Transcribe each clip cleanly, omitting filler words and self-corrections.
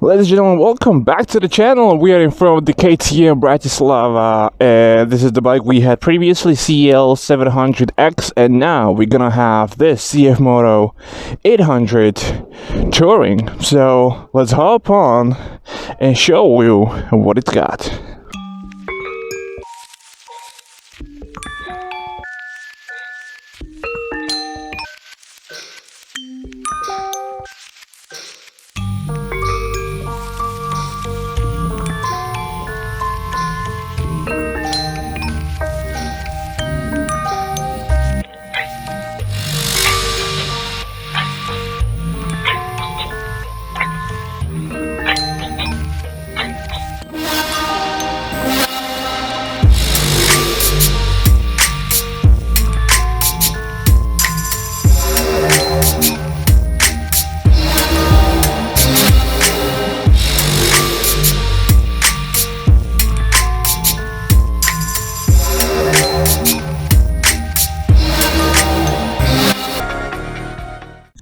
Ladies and gentlemen, welcome back to the channel. We are in front of the KTM Bratislava, and this is the bike we had previously, CL700X, and now we're gonna have this CFMOTO 800 Touring. So let's hop on and show you what it's got.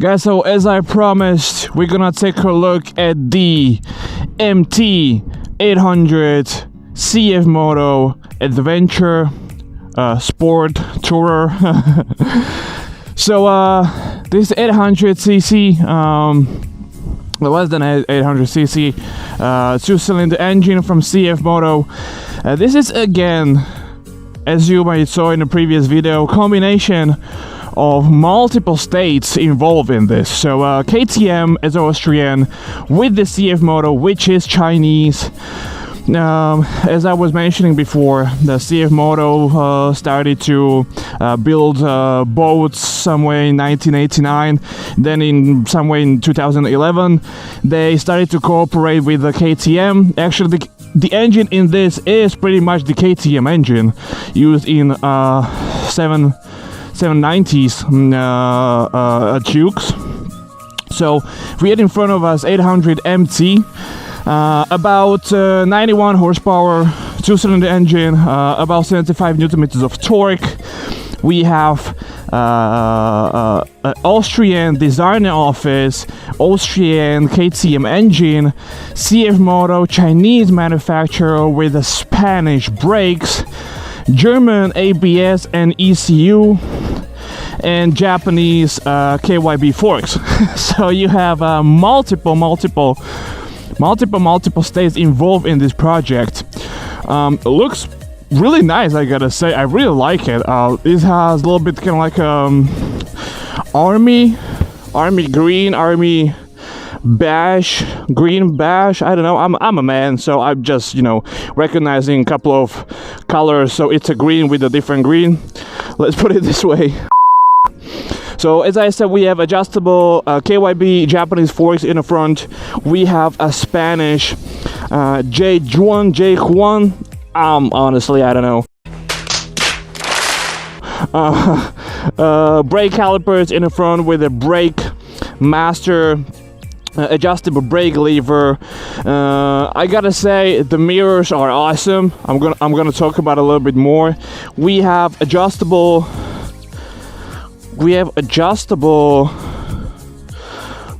Guys, so as I promised, we're gonna take a look at the MT800 CF Moto Adventure Sport Tourer. So this 800cc, less than 800cc, two-cylinder engine from CF Moto. This is again, as you might saw in the previous video, combination of multiple states involved in this. So KTM is Austrian with the CF Moto, which is Chinese. As I was mentioning before, the CF Moto started to build boats somewhere in 1989. Then in somewhere in 2011, they started to cooperate with the KTM. Actually, the engine in this is pretty much the KTM engine used in 790s Dukes. So we had in front of us 800MT, about 91 horsepower, two-cylinder engine, about 75 Newton meters of torque. We have Austrian designer office, Austrian KTM engine, CF Moto Chinese manufacturer with the Spanish brakes, German ABS and ECU, and Japanese KYB forks. So you have multiple states involved in this project. It looks really nice, I gotta say. I really like it. It has a little bit kind of like army green, army bash, green bash. I don't know. I'm a man, so I'm just, you know, recognizing a couple of colors. So it's a green with a different green. Let's put it this way. So as I said, we have adjustable KYB Japanese forks in the front. We have a Spanish J1. Honestly, I don't know. Brake calipers in the front with a brake master. Adjustable brake lever. I gotta say, the mirrors are awesome. I'm gonna talk about it a little bit more. We have adjustable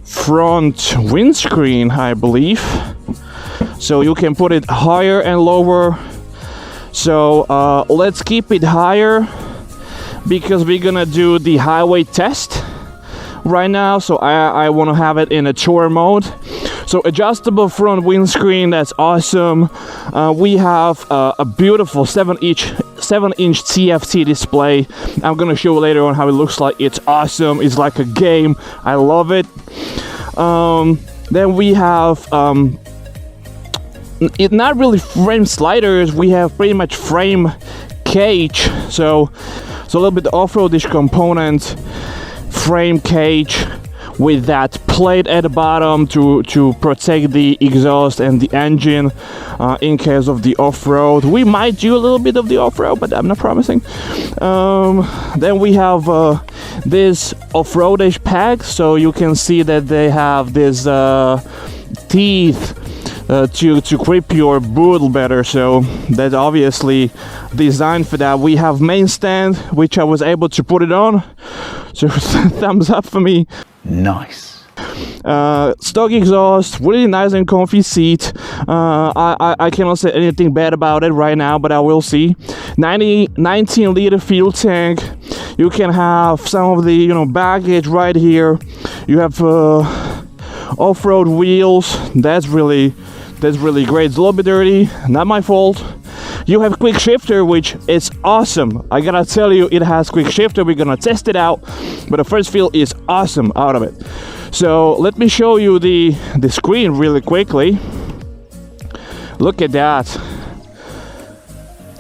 front windscreen, I believe. So you can put it higher and lower. So let's keep it higher because we're gonna do the highway test right now. So I want to have it in a tour mode. So adjustable front windscreen, that's awesome. We have a beautiful 7-inch TFT display. I'm gonna show you later on how it looks like. It's awesome. It's like a game. I love it. Then we have it not really frame sliders. We have pretty much frame cage. So a little bit off-roadish component. Frame cage with that plate at the bottom to protect the exhaust and the engine in case of the off-road. We might do a little bit of the off-road, but I'm not promising. Then we have this off-roadish pack, so you can see that they have this teeth to grip your boot better, so that's obviously designed for that. We have main stand, which I was able to put it on, so thumbs up for me. Nice. Stock exhaust, really nice and comfy seat. I cannot say anything bad about it right now, but I will see. 19-liter fuel tank. You can have some of the, you know, baggage right here. You have off-road wheels. That's really great. It's a little bit dirty, not my fault. You have quick shifter, which is awesome. I gotta tell you, it has quick shifter. We're gonna test it out, but the first feel is awesome out of it. So let me show you the screen really quickly. Look at that.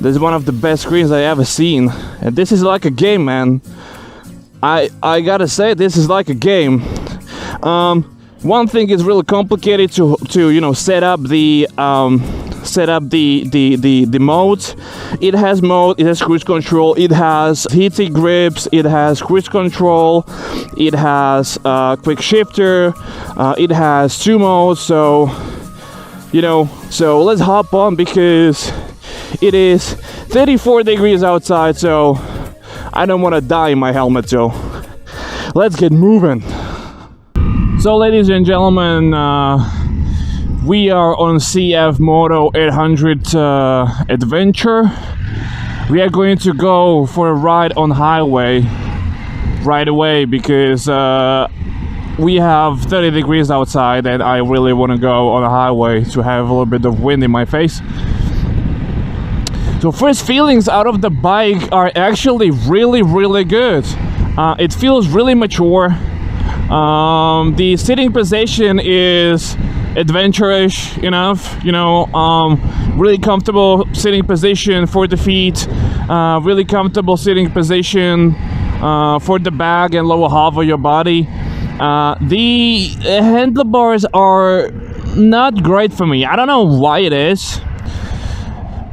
This is one of the best screens I ever seen, and this is like a game, man. I gotta say, this is like a game. One thing is really complicated to you know, set up the modes. It has mode, it has cruise control, it has heated grips, it has cruise control, it has quick shifter, it has 2 modes. So, you know, so let's hop on, because it is 34 degrees outside, so I don't want to die in my helmet. So let's get moving. So ladies and gentlemen, we are on CF Moto 800 Adventure. We are going to go for a ride on highway right away, because we have 30 degrees outside and I really want to go on a highway to have a little bit of wind in my face. So first feelings out of the bike are actually really good. It feels really mature. The sitting position is adventure-ish enough, you know, really comfortable sitting position for the feet, really comfortable sitting position for the back and lower half of your body. The handlebars are not great for me. I don't know why it is,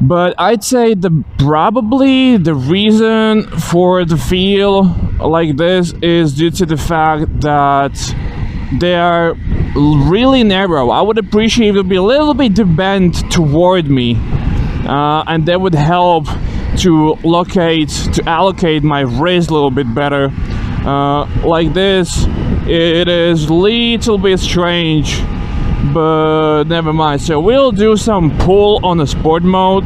but I'd say probably the reason for the feel like this is due to the fact that they are really narrow. I would appreciate it would be a little bit bent toward me, and that would help to allocate my wrist a little bit better. Like this, it is a little bit strange, but never mind. So we'll do some pull on the sport mode.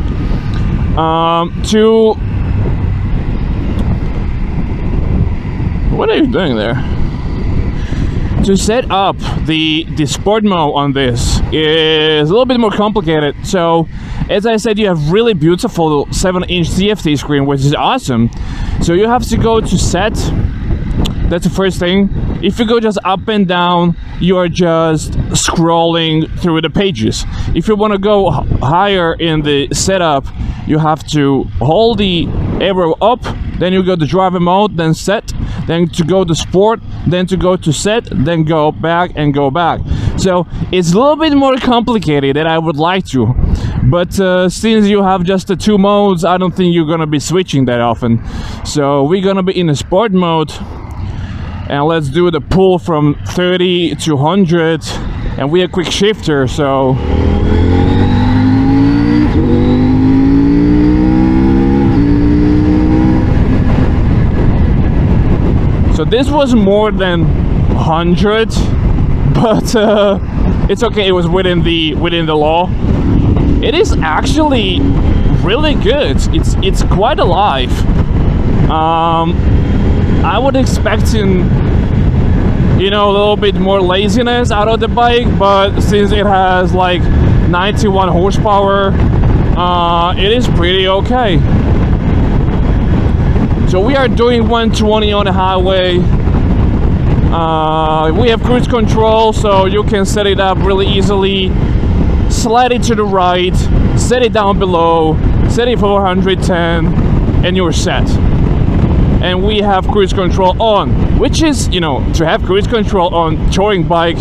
What are you doing there? To set up the sport mode on this is a little bit more complicated. So as I said, you have really beautiful 7-inch CFT screen, which is awesome. So you have to go to set. That's the first thing. If you go just up and down, you are just scrolling through the pages. If you want to go higher in the setup, you have to hold the arrow up, then you go to driver mode, then set, then to go to sport, then to go to set, then go back and go back. So it's a little bit more complicated than I would like to, but since you have just the 2 modes, I don't think you're gonna be switching that often. So we're gonna be in the sport mode, and let's do the pull from 30 to 100, and we are quick shifter. So this was more than 100, but it's okay. It was within the law. It is actually really good. It's quite alive. I would expect, you know, a little bit more laziness out of the bike, but since it has like 91 horsepower, it is pretty okay. So we are doing 120 on the highway. We have cruise control, so you can set it up really easily. Slide it to the right, set it down below, set it for 110, and you're set. And we have cruise control on, which is, you know, to have cruise control on touring bike,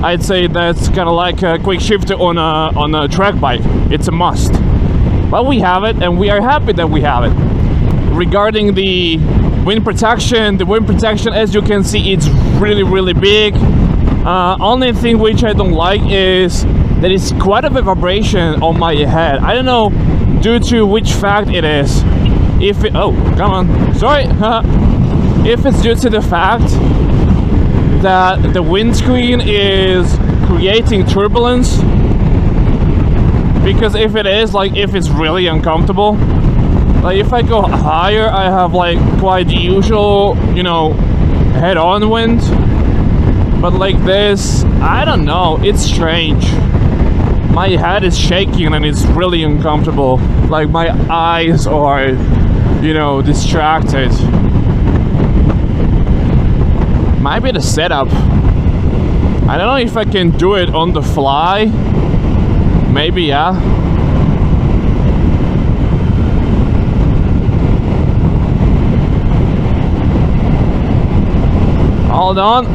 I'd say that's kind of like a quick shifter on a track bike. It's a must. But we have it, and we are happy that we have it. Regarding the wind protection, as you can see, it's really big. Only thing which I don't like is that it's quite a bit of vibration on my head. I don't know due to which fact it is. Oh, come on, sorry. If it's due to the fact that the windscreen is creating turbulence, because if it is, like, if it's really uncomfortable, like if I go higher, I have like quite the usual, you know, head-on wind, but like this, I don't know, it's strange. My head is shaking and it's really uncomfortable. Like my eyes are, you know, distracted. Might be the setup. I don't know if I can do it on the fly. Maybe, yeah. Hold on.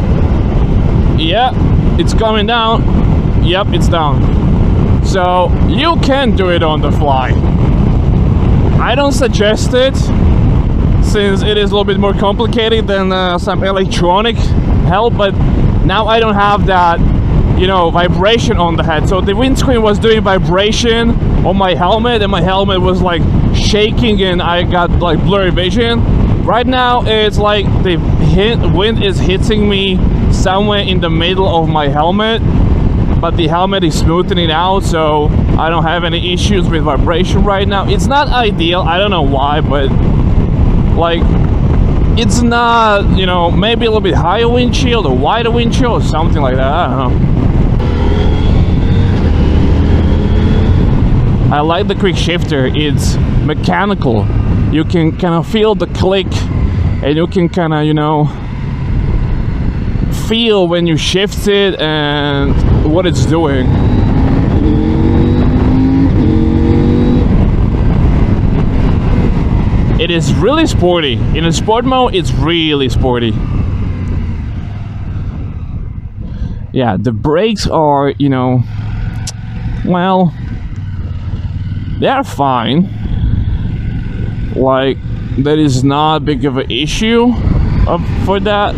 Yeah, it's coming down. Yep, it's down. So you can do it on the fly. I don't suggest it, since it is a little bit more complicated than some electronic help, but now I don't have that, you know, vibration on the head. So the windscreen was doing vibration on my helmet, and my helmet was like shaking and I got like blurry vision. Right now it's like the wind is hitting me somewhere in the middle of my helmet, but the helmet is smoothing it out, so I don't have any issues with vibration right now. It's not ideal, I don't know why, but like it's not, you know, maybe a little bit higher windshield or wider windshield or something like that, I don't know. I like the quick shifter, it's mechanical. You can kind of feel the click, and you can kind of, you know, feel when you shift it and what it's doing. It is really sporty. In a sport mode, it's really sporty. Yeah, the brakes are, you know, well, they're fine. Like, that is not big of an issue for that.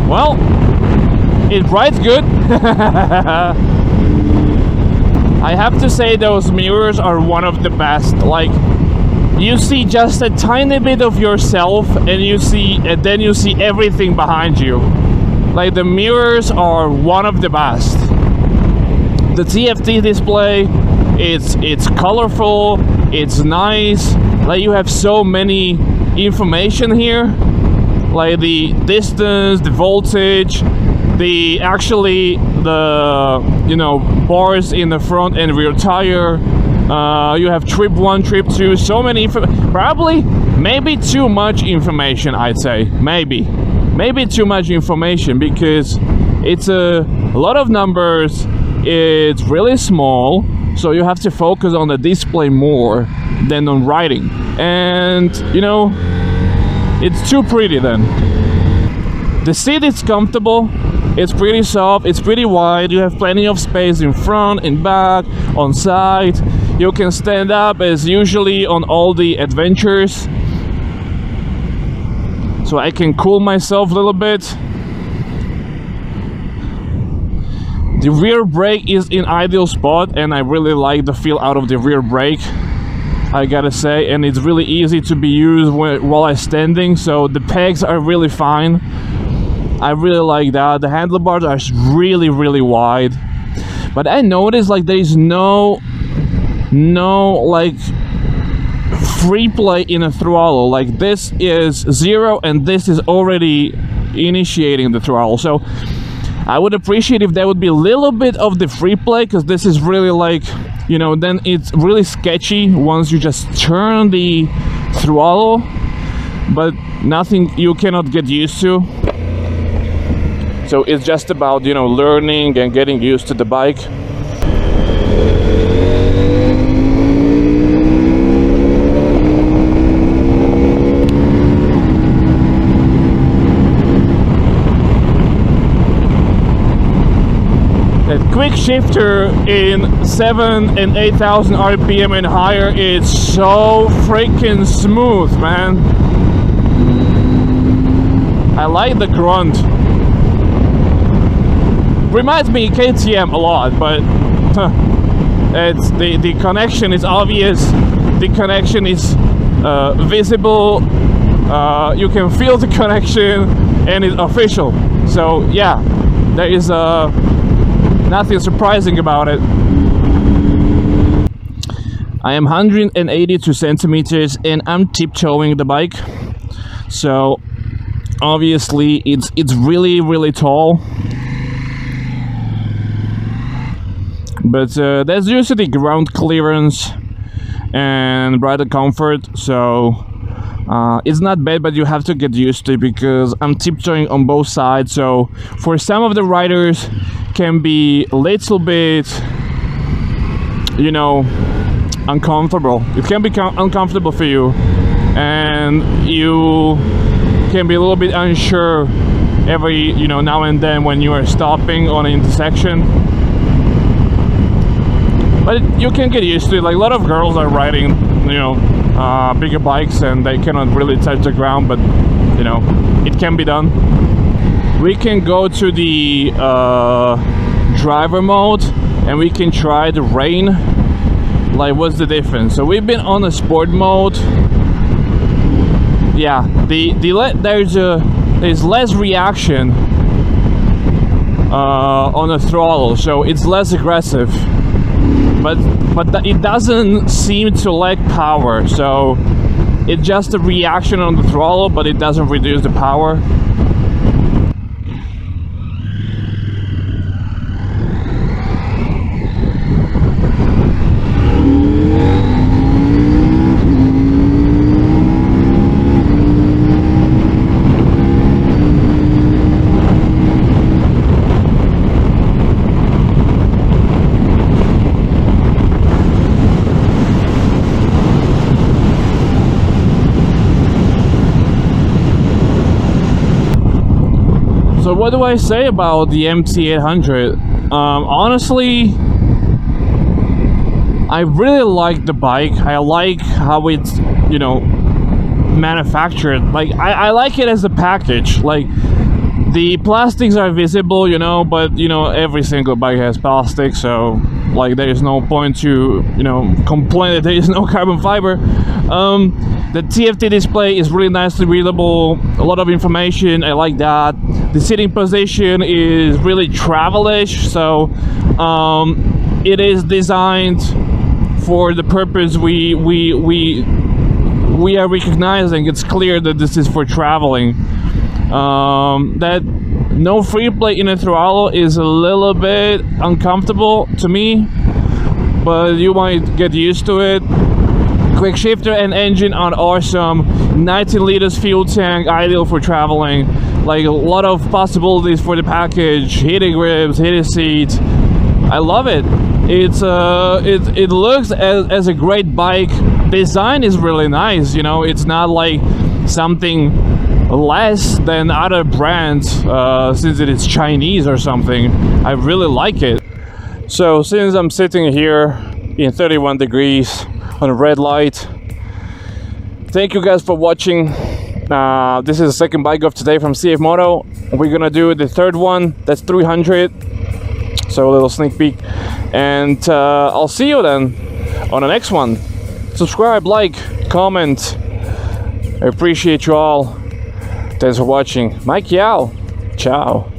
Well, it rides good. I have to say those mirrors are one of the best. Like, you see just a tiny bit of yourself, and then you see everything behind you. Like, the mirrors are one of the best. The TFT display, it's colorful, it's nice. Like, you have so many information here, like the distance, the voltage, the you know, bars in the front and rear tire. You have trip 1, trip 2, so many probably maybe too much information, I'd say. Maybe too much information, because it's a lot of numbers. It's really small, so you have to focus on the display more than on writing, and you know, it's too pretty then. The seat is comfortable, it's pretty soft, it's pretty wide, you have plenty of space in front, in back, on side. You can stand up as usually on all the adventures, so I can cool myself a little bit. The rear brake is in ideal spot, and I really like the feel out of the rear brake, I gotta say, and it's really easy to be used while I'm standing, so the pegs are really fine. I really like that. The handlebars are really, really wide, but I noticed like there is no like free play in a throttle. Like, this is 0 and this is already initiating the throttle, so I would appreciate if there would be a little bit of the free play, because this is really like, you know, then it's really sketchy once you just turn the throttle, but nothing you cannot get used to. So it's just about, you know, learning and getting used to the bike. That quick shifter in 7,000 and 8,000 RPM and higher is so freaking smooth, man. I like the grunt. reminds me KTM a lot, but it's the connection is obvious, the connection is visible, you can feel the connection, and it's official. So yeah, there is nothing surprising about it. I am 182 centimeters and I'm tiptoeing the bike, so obviously it's really tall, but that's usually ground clearance and rider comfort, so it's not bad, but you have to get used to it because I'm tiptoeing on both sides. So for some of the riders can be a little bit, you know, uncomfortable. It can be uncomfortable for you, and you can be a little bit unsure every, you know, now and then when you are stopping on an intersection. But you can get used to it. Like a lot of girls are riding, you know, bigger bikes and they cannot really touch the ground, but you know, it can be done. We can go to the driver mode and we can try the rain. Like, what's the difference? So we've been on a sport mode. Yeah, there's less reaction on the throttle, so it's less aggressive. But it doesn't seem to lack power. So it's just a reaction on the throttle, but it doesn't reduce the power. So what do I say about the MT800? Honestly, I really like the bike. I like how it's, you know, manufactured. Like I like it as a package. Like the plastics are visible, you know, but you know, every single bike has plastic, so like there is no point to, you know, complain that there is no carbon fiber. The TFT display is really nicely readable, a lot of information, I like that. The sitting position is really travel-ish, so it is designed for the purpose we are recognizing. It's clear that this is for traveling. That no free play in the throttle is a little bit uncomfortable to me, but you might get used to it. Quick shifter and engine are awesome. 19 liters fuel tank, ideal for traveling. Like a lot of possibilities for the package. Heated grips, heated seats. I love it. It looks as a great bike. Design is really nice. You know, it's not like something less than other brands since it is Chinese or something. I really like it. So since I'm sitting here in 31 degrees on a red light, thank you guys for watching. This is the second bike of today from CF Moto. We're gonna do the third one, that's 300, so a little sneak peek, and I'll see you then on the next one. Subscribe, like, comment. I appreciate you all. Thanks for watching. Mike Yao. Ciao.